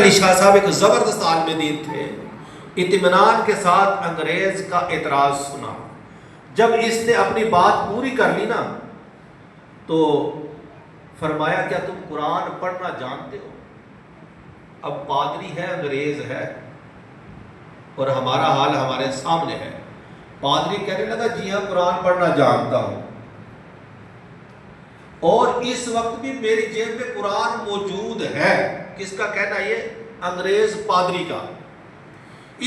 علی شاہ صاحب ایک زبردست عالم دین تھے. اطمینان کے ساتھ انگریز کا اعتراض سنا. جب اس نے اپنی بات پوری کر لی نا تو فرمایا کیا تم قرآن پڑھنا جانتے ہو؟ اب پادری ہے، انگریز ہے، اور ہمارا حال ہمارے سامنے ہے. پادری کہنے لگا جی ہاں قرآن پڑھنا جانتا ہوں، اور اس وقت بھی میری جیب میں قرآن موجود ہے. کس کا کہنا؟ یہ انگریز پادری کا.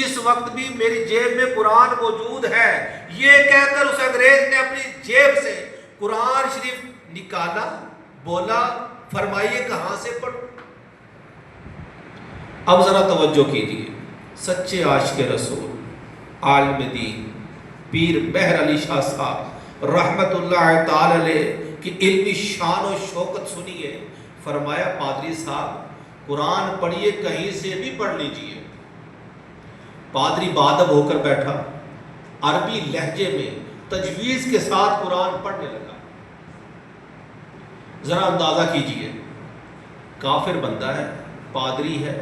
اس وقت بھی میری جیب میں قرآن موجود ہے. یہ کہہ کر اس انگریز نے اپنی جیب سے قرآن شریف نکالا، بولا فرمائیے کہاں سے پڑھوں. اب ذرا توجہ کیجیے. سچے عاشق رسول، عالم دین، پیر مہر علی شاہ صاحب رحمت اللہ تعالی علیہ کی علمی شان و شوکت سنیے. فرمایا پادری صاحب قرآن پڑھیے، کہیں سے بھی پڑھ لیجیے. پادری بادب ہو کر بیٹھا، عربی لہجے میں تجویز کے ساتھ قرآن پڑھنے لگا. ذرا اندازہ کیجیے، کافر بندہ ہے، پادری ہے،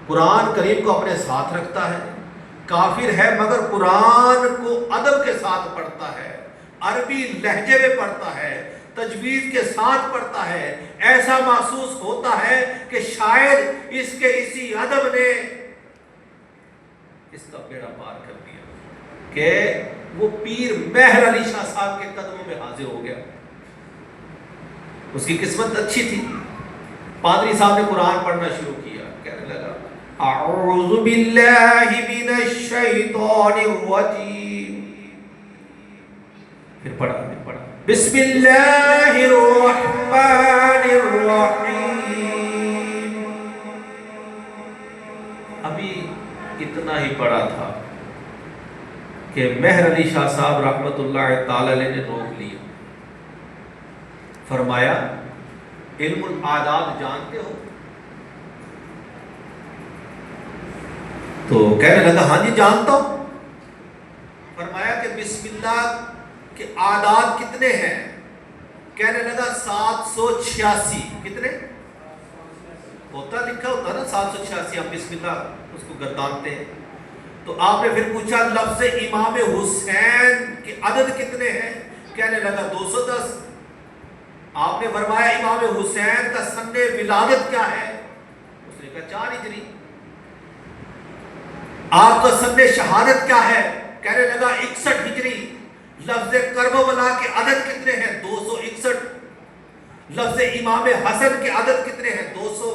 قرآن کریم کو اپنے ساتھ رکھتا ہے، کافر ہے مگر قرآن کو ادب کے ساتھ پڑھتا ہے، عربی لہجے میں پڑھتا ہے، تجویز کے ساتھ پڑھتا ہے. ایسا محسوس ہوتا ہے کہ شاید اس کے اسی ادب نے اس کا بیڑا پار کر دیا کہ وہ پیر مہر علی شاہ صاحب کے قدموں میں حاضر ہو گیا. اس کی قسمت اچھی تھی. پادری صاحب نے قرآن پڑھنا شروع کیا. کہنے لگا اعوذ باللہ من الشیطان الرجیم. پھر پڑھا بسم اللہ الرحمن الرحیم. ابھی اتنا ہی پڑھا تھا کہ مہر علی شاہ صاحب رحمت اللہ تعالی علیہ نے روک لیا. فرمایا علم العادات جانتے ہو؟ تو کہنے لگا ہاں جی جانتا ہوں. فرمایا کہ بسم اللہ کے عادات کتنے ہیں؟ کہنے لگا 786. کتنے ہوتا؟ لکھا ہوتا نا 786. ہم بسم اللہ اس کو گردانتے ہیں. تو آپ نے پھر پوچھا لفظ امام حسین کے عدد کتنے ہیں؟ کہنے لگا 210. آپ نے فرمایا امام حسین کا سن ولادت کیا ہے؟ اس نے کہا 4 ہجری. آپ کا سن شہادت کیا ہے؟ کہنے لگا 61 ہجری. لفظ کربلا کے عدد کتنے ہیں؟ 261. لفظ امام حسن کے عدد کتنے ہیں؟ 200.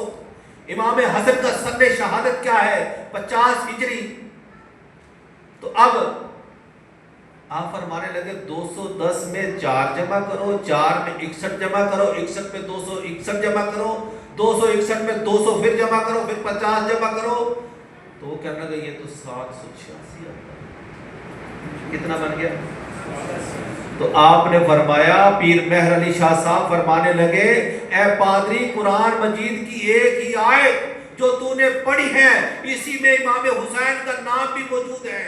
امام حسن کا سن شہادت کیا ہے؟ 50 ہجری. تو اب آپ فرمانے لگے 210 میں 4 جمع کرو، 4 میں 61 جمع کرو، 61 میں 261 جمع کرو، 261 میں 200 پھر جمع کرو، پھر 50 جمع کرو. تو وہ کہنے لگا یہ تو 786 آتا ہے. کتنا بن گیا؟ تو آپ نے فرمایا، پیر مہر علی شاہ صاحب فرمانے لگے اے پادری قرآن مجید کی ایک ہی آیت جو تو نے پڑھی ہے اسی میں امام حسین کا نام بھی موجود ہے،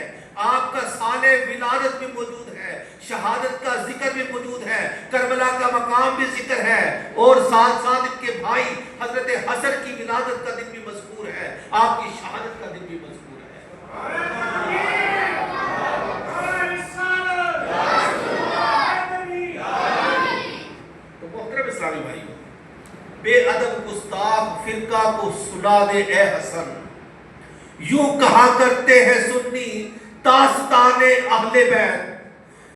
آپ کا سال ولادت بھی موجود ہے، شہادت کا ذکر بھی موجود ہے، کربلا کا مقام بھی ذکر ہے، اور ساتھ ساتھ ان کے بھائی حضرت حسن کی ولادت کا دن بھی مذکور ہے، آپ کی شہادت کا دن بھی مذکور ہے. تو محترم اسلامی بھائی، بے ادب گستاخ فرقہ کو سنا دے اے حسن. یوں کہا کرتے ہیں سنی داستان اہل بیت،